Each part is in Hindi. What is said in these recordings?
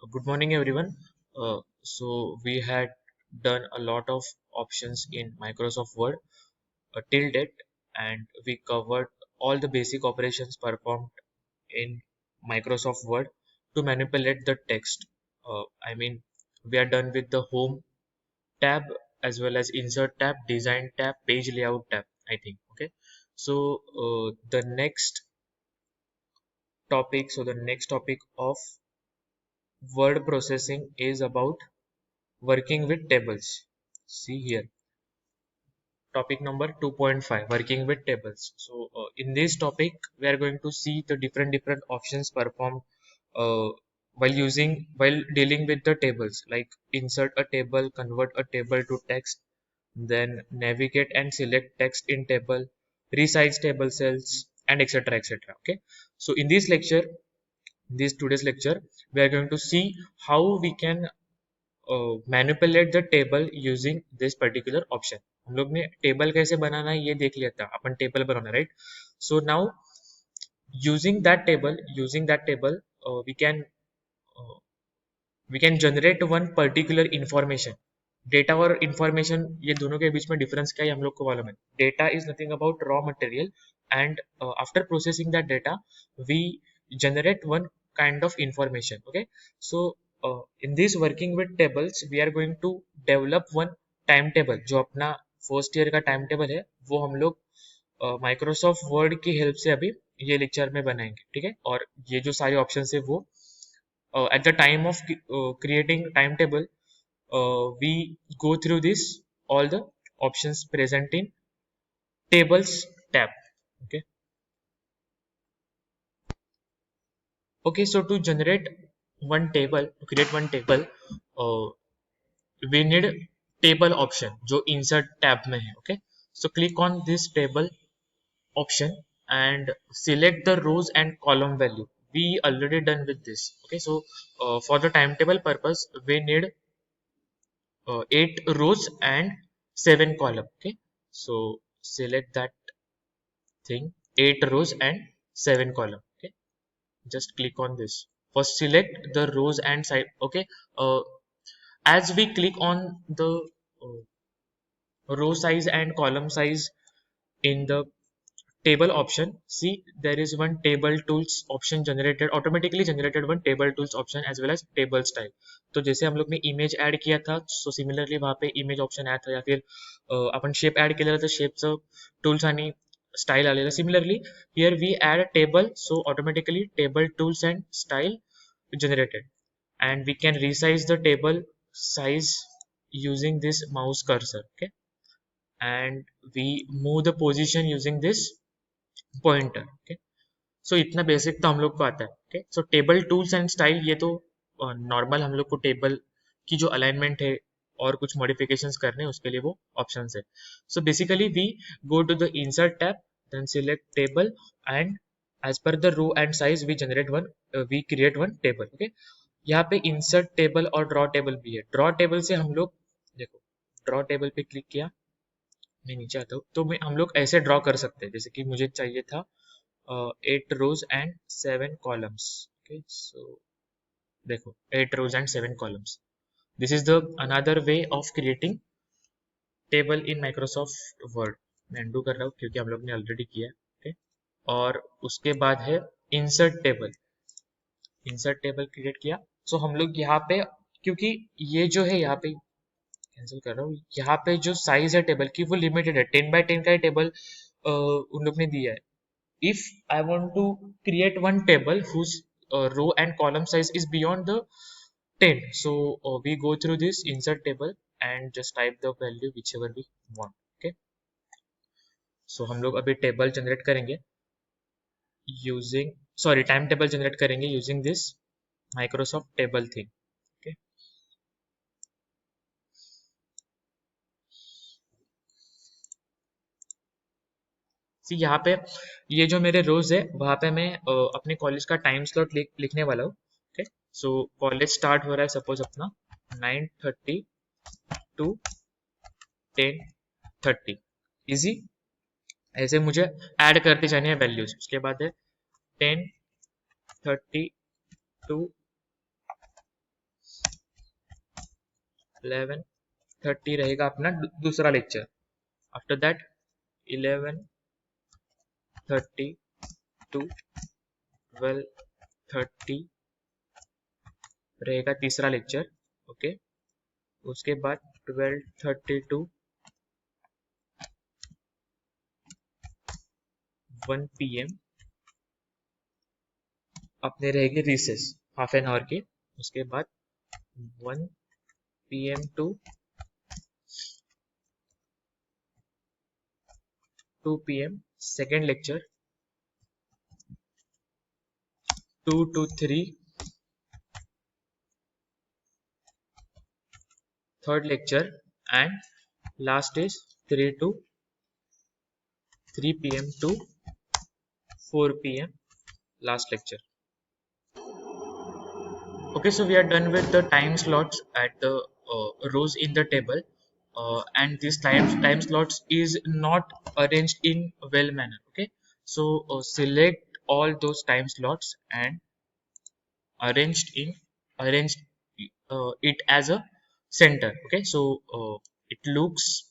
Good morning, everyone. So we had done a lot of options in Microsoft Word till date, and we covered all the basic operations performed in Microsoft Word to manipulate the text. We are done with the Home tab as well as Insert tab, Design tab, Page Layout tab, I think. Okay. The next topic of word processing is about working with tables. See here, topic number 2.5, working with tables. In this topic, we are going to see the different options performed uh, while dealing with the tables, like insert a table, convert a table to text, then navigate and select text in table, resize table cells, and etc. Okay. So in this today's lecture, we are going to see how we can manipulate the table using this particular option. हम लोग ने टेबल कैसे बनाना है ये देख लिया था, अपन टेबल बनाना, right? So now using that table we can generate one particular information. Data और इंफॉर्मेशन, ये दोनों के बीच में डिफरेंस क्या है हम लोग को मालूम है. Data is nothing about raw material, and after processing that data we generate one kind of information. Okay. In this working with tables, we are going to develop one time table. जो अपना फर्स्ट ईयर का टाइम टेबल है वो हम लोग माइक्रोसॉफ्ट वर्ड की हेल्प से अभी ये लेक्चर में बनाएंगे. ठीक है. और ये जो सारे ऑप्शन है वो at the time of creating timetable, we go through this all the options present in tables tab. Okay. Okay, so to generate to create one table, uh, we need table option जो insert tab में है. Okay, so click on this table option and select the rows and column value. We already done with this. Okay, so for the timetable purpose we need 8 rows and 7 column. Okay, so select that thing, 8 rows and 7 column. Okay, just click on this. First select the rows and side. Okay, as we click on the row size and column size in the table option, see there is one table tools option generated, automatically generated one table tools option as well as table style. तो जैसे हम लोग ने इमेज ऐड किया था, सो सिमिलरली वहाँ पे इमेज ऑप्शन आया था, या फिर आपण शेप ऐड केलेलं तर शेपचं टूल्स आणि स्टाईल आलेलं. Similarly here we add table, so automatically table tools and style generated, and we can resize the table size using this mouse cursor. Okay, and we move the position using this pointer. Okay, so इतना बेसिक तो हम लोग को आता है. Okay, so table tools and style ये तो नॉर्मल हम लोग को टेबल की जो अलाइनमेंट है और कुछ मॉडिफिकेशंस करने हैं उसके लिए वो ऑप्शंस है. So basically we go to the insert tab, then select table, and as per the row and size we create one table. Okay, यहाँ पे इंसर्ट टेबल और ड्रॉ टेबल भी है. ड्रॉ टेबल से हम लोग देखो, ड्रॉ टेबल पे क्लिक किया, मैं नीचे आता हूँ तो मैं हम लोग ऐसे ड्रॉ कर सकते हैं. जैसे कि मुझे चाहिए था 8 rows and 7 columns. Okay, so देखो 8 rows and 7 columns. This is the another way of creating table in Microsoft Word. मैं undo कर रहा हूँ क्योंकि हम लोग ने ऑलरेडी किया है. Okay? और उसके बाद है insert table. Insert table create किया, सो हम लोग यहाँ पे, क्योंकि ये जो है यहाँ पे कैंसिल कर रहा हूँ, यहाँ पे जो साइज है टेबल की वो लिमिटेड है, 10 by 10 का टेबल उन लोग ने दिया है. If I want to create one table whose row and column size is beyond the 10, so we go through this insert table and just type the value whichever we want. Okay, so हम लोग अभी टेबल जनरेट करेंगे टाइम टेबल जनरेट करेंगे using this Microsoft table thing. Okay, see यहाँ पे ये जो मेरे रोज है वहां पे मैं अपने कॉलेज का टाइम स्लॉट लिखने वाला हूँ. ओके, सो कॉलेज स्टार्ट हो रहा है सपोज अपना 9:30 टू 10:30. इजी. ऐसे मुझे ऐड करते जाने हैं वैल्यूज. उसके बाद है 10:30 टू 11:30 रहेगा अपना दूसरा लेक्चर। आफ्टर दैट 11:30 टू 12:30 रहेगा तीसरा लेक्चर। ओके, उसके बाद 12:30 टू 1 PM अपने रहेंगे रिसेस हाफ एन आवर के। उसके बाद 1 PM to 2 PM second lecture, 2 to 3 third lecture, and last is 3 PM to 4 PM last lecture. Okay, so we are done with the time slots at the rows in the table, and this time slots is not arranged in well manner. Okay, so select all those time slots and arranged it as a center. Okay, so it looks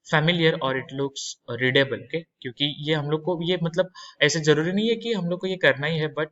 familiar और it looks readable. Okay, क्योंकि ये हम लोग को ये मतलब ऐसे जरूरी नहीं है कि हम लोग को ये करना ही है, but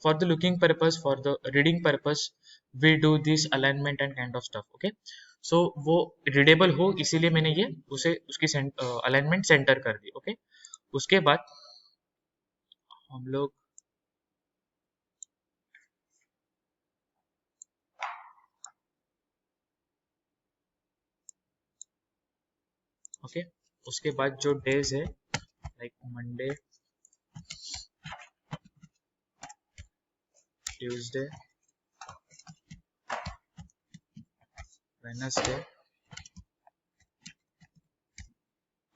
for the looking purpose, for the reading purpose, we do this alignment and kind of stuff. Okay, so वो readable हो इसीलिए मैंने ये उसे उसकी alignment center कर दी. Okay, उसके बाद हम लोग ओके उसके बाद जो डेज है like Monday, Tuesday, Wednesday,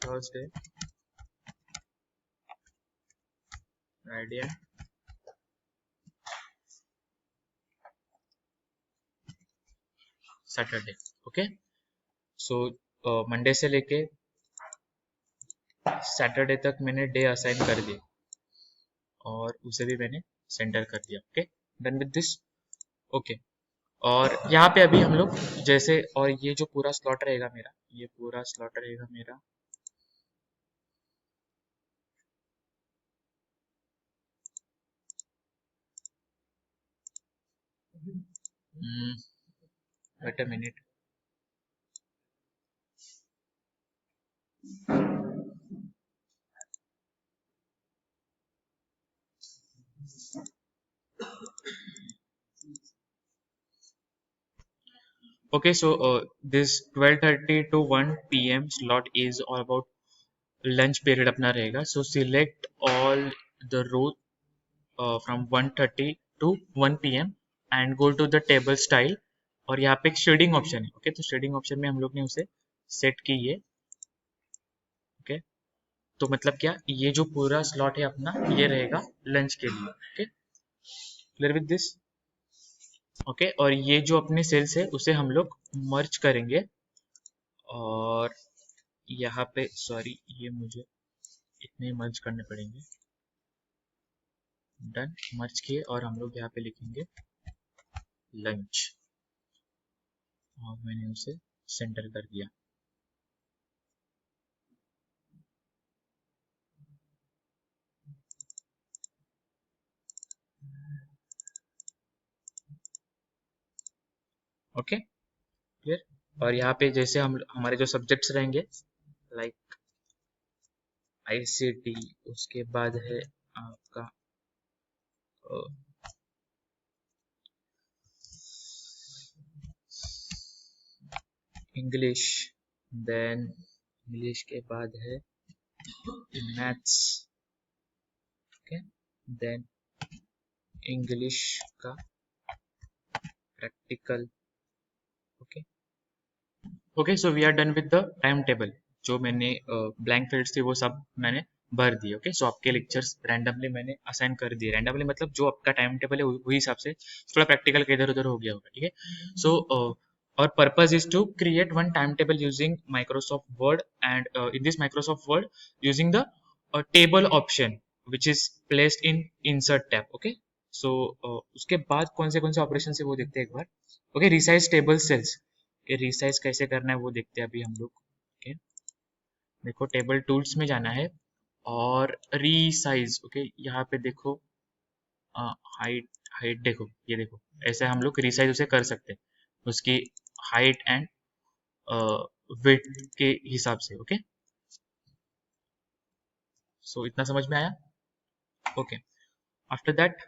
Thursday, Friday, Saturday. Okay, so Monday से लेके सैटरडे तक मैंने डे असाइन कर दिए और उसे भी मैंने सेंटर कर दिया. Okay, done with this. Okay, और यहाँ पे अभी हम लोग जैसे, और ये जो पूरा स्लॉट रहेगा मेरा, ये पूरा स्लॉट रहेगा मेरा wait a minute. Okay, so this 12:30 to 1 PM slot is all about lunch period अपना रहेगा. So select all the row from 1:30 to 1 PM and go to the table style. और यहाँ पे एक शेडिंग ऑप्शन है. ओके, तो शेडिंग ऑप्शन में हम लोग ने उसे सेट की है. ओके, तो मतलब क्या, ये जो पूरा स्लॉट है अपना ये रहेगा लंच के लिए. Okay, clear with this. Okay, और ये जो अपने सेल्स है उसे हम लोग मर्ज करेंगे. और यहाँ पे सॉरी, ये मुझे इतने मर्ज करने पड़ेंगे. डन, मर्ज किए और हम लोग यहाँ पे लिखेंगे लंच और मैंने उसे सेंटर कर दिया. Okay, clear. और यहाँ पे जैसे हम हमारे जो सब्जेक्ट्स रहेंगे लाइक ICT, उसके बाद है आपका इंग्लिश, देन इंग्लिश के बाद है मैथ्स. ओके, देन इंग्लिश का practical. Okay, okay, so we are done with the time table. जो मैंने ब्लैंक फील्ड्स थे वो सब मैंने भर दिए. ओके, सो आपके लेक्चर्स रैंडमली मैंने असाइन कर दिए. रैंडमली मतलब जो आपका टाइम टेबल है वही हिसाब से, थोड़ा प्रैक्टिकल का इधर उधर हो गया होगा. ठीक है, सो our purpose is to create one timetable using Microsoft Word, and in this Microsoft Word using the table option which is placed in insert tab. Okay, सो उसके बाद कौन से ऑपरेशन है वो देखते हैं एक बार। ओके, रिसाइज टेबल सेल्स, ये रिसाइज कैसे करना है वो देखते हैं अभी हम लोग। ओके, देखो टेबल टूल्स में जाना है और रीसाइज। ओके, यहाँ पे देखो हाइट, हाइट देखो, ये देखो ऐसे हम लोग रिसाइज उसे कर सकते हैं उसकी हाइट एंड वेट के हिसाब से। ओके, सो इतना समझ में आया। Okay, after that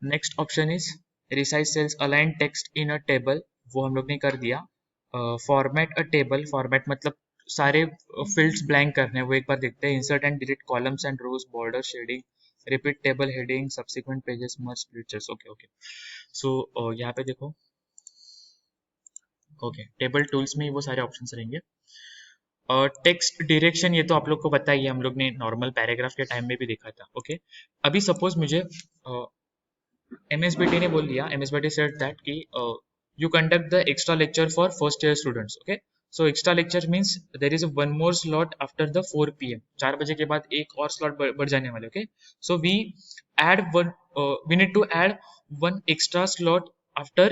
next option is resize cells align text in a table, वो हम लोग ने कर दिया। फॉर्मेट अ टेबल, फॉर्मेट मतलब सारे फील्ड्स ब्लैंक करने हैं, वो एक बार देखते हैं। Insert and delete columns and rows, border shading, repeat table heading, subsequent pages, merge splits. Okay okay, so यहाँ पे देखो। ओके, टेबल टूल्स में ही वो सारे ऑप्शंस रहेंगे। टेक्स्ट डायरेक्शन, ये तो आप लोग को पता ही है, हम लोग ने नॉर्मल पैराग्राफ के टाइम में भी देखा था। ओके, अभी सपोज मुझे MSBT ने बोल दिया, MSBT said that कि you conduct the extra lecture for first year students. Okay, so extra lecture means there is one more slot after the 4 p.m. 4 बजे के बाद एक और slot बढ़ जाने वाले। Okay, so we need to add one extra slot after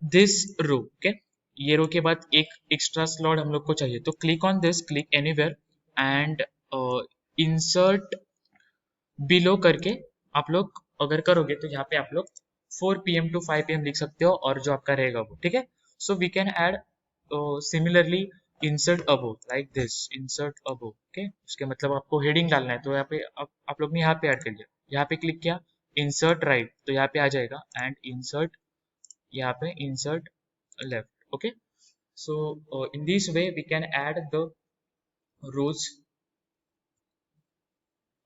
this row. Okay, ये रो के बाद एक एक्स्ट्रा स्लॉट हम लोग को चाहिए, तो click on this, click anywhere and insert below करके आप लोग अगर करोगे तो यहाँ पे आप लोग 4 PM to 5 PM लिख सकते हो, और जो आपका रहेगा वो ठीक है। So we can add similarly insert above like this, insert above. Okay, उसके मतलब आपको हेडिंग डालना है, तो यहाँ पे आप लोग ने यहाँ पे ऐड कर लिया, यहाँ पे क्लिक किया, इंसर्ट राइट तो यहाँ पे आ जाएगा, एंड इंसर्ट यहाँ पे insert left. Okay, so in this way we can add the rows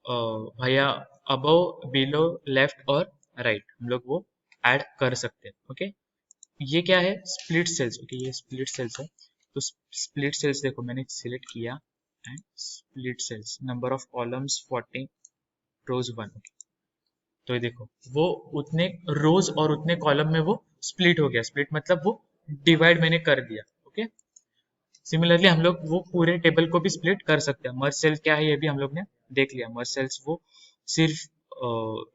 भैया अबव, बिलो, लेफ्ट और राइट हम लोग वो ऐड कर सकते हैं। ओके, ये क्या है, स्प्लिट सेल्स। ओके, ये स्प्लिट सेल्स है, तो स्प्लिट सेल्स देखो मैंने सिलेक्ट किया and split cells, number of columns 14, rows 1। तो ये देखो वो उतने रोज और उतने कॉलम में वो स्प्लिट हो गया, स्प्लिट मतलब वो डिवाइड मैंने कर दिया। ओके, सिमिलरली हम लोग वो पूरे टेबल को भी स्प्लिट कर सकते हैं। मर्ज सेल क्या है ये भी हम लोग ने देख लिया, मर्ज सेल्स वो सिर्फ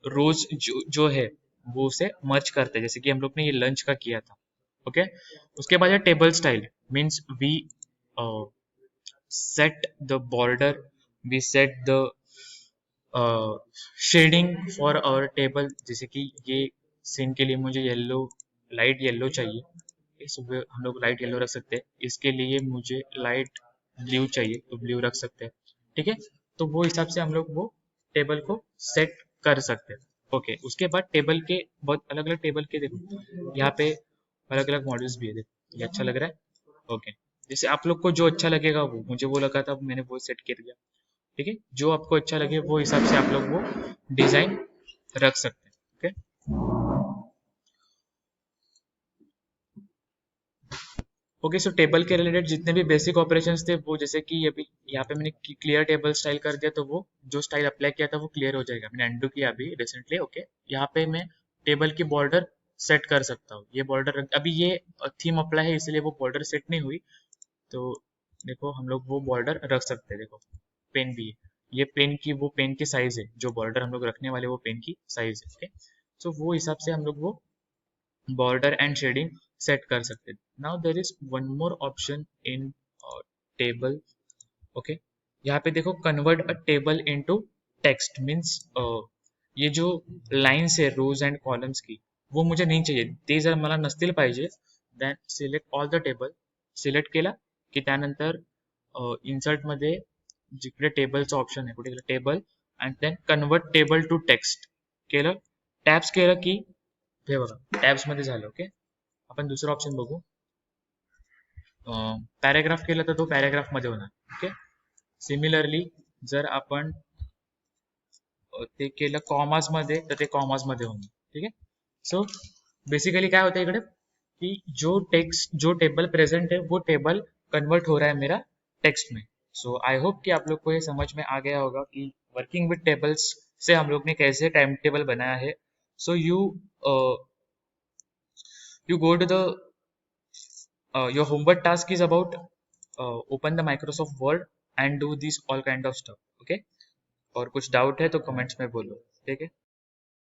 रोज जो है वो उसे मर्ज करते हैं, जैसे कि हम लोग ने ये लंच का किया था। ओके, उसके बाद है table style, means we set the border, we set the shading for our table, जैसे कि ये सीन के लिए मुझे येलो, लाइट येलो चाहिए, इस हम लोग लाइट येलो रख सकते हैं। इसके लिए मुझे लाइट ब्लू चाहिए तो ब्लू रख सकते हैं। ठीक है, तो वो हिसाब से हम लोग वो टेबल को सेट कर सकते हैं। ओके, उसके बाद टेबल के बहुत अलग अलग टेबल के देखो यहाँ पे अलग अलग मॉडल्स भी है, देखो ये अच्छा लग रहा है। ओके, जैसे आप लोग को जो अच्छा लगेगा वो, मुझे वो लगा था मैंने वो सेट कर दिया। ठीक है, जो आपको अच्छा लगे वो हिसाब से आप लोग वो डिजाइन रख सकते हैं। ओके, ओके, सो टेबल के रिलेटेड जितने भी बेसिक ऑपरेशंस थे वो, जैसे कि अभी यहाँ पे मैंने क्लियर टेबल स्टाइल कर दिया, तो वो जो स्टाइल अप्लाई किया था वो क्लियर हो जाएगा, मैंने अंडू किया अभी रिसेंटली। ओके, यहाँ पे मैं टेबल की बॉर्डर सेट कर सकता हूँ, ये बॉर्डर अभी ये थीम अप्लाई है इसलिए वो बॉर्डर सेट नहीं हुई, तो देखो हम लोग वो बॉर्डर रख सकते हैं। देखो पेन भी है, ये पेन की वो पेन की साइज है, जो बॉर्डर हम लोग रखने वाले वो पेन की साइज है। ओके, सो वो हिसाब से हम लोग वो border and shading set कर सकते हैं। Now there is one more option in table. Okay, यहाँ पे देखो convert a table into text means ये जो lines है rows and columns की वो मुझे नाही चाहिए, ते जर मला नसतील पाहिजे, then select all the table, select केला की त्यानंतर insert मध्ये जिकडे टेबलचा ऑप्शन आहे कुठे table, and then convert table to text केलं, टॅब्स केलं की हे बघा टॅब्स मध्ये झालं। ओके, आपण दुसरा ऑप्शन बघू, पॅराग्राफ केलं तर तो पॅराग्राफ मध्ये होणार। ओके, सिमिलरली जर आपण ते केलं कॉमाज मध्ये तर ते कॉमाज मध्ये होणार। ठीक आहे, सो बेसिकली काय होतं इकडे कि जो टेक्स्ट जो टेबल प्रेजेंट है वो टेबल कन्वर्ट हो रहा है मेरा टेक्स्ट में। सो आई होप कि आप लोग को ये समझ में आ गया होगा कि वर्किंग विद टेबल्स से हम लोग ने कैसे टाइम टेबल बनाया है। सो you go to the your homework task is about open the Microsoft Word and do this all kind of stuff. Okay, और कुछ डाउट है तो कमेंट्स में बोलो। ठीक है।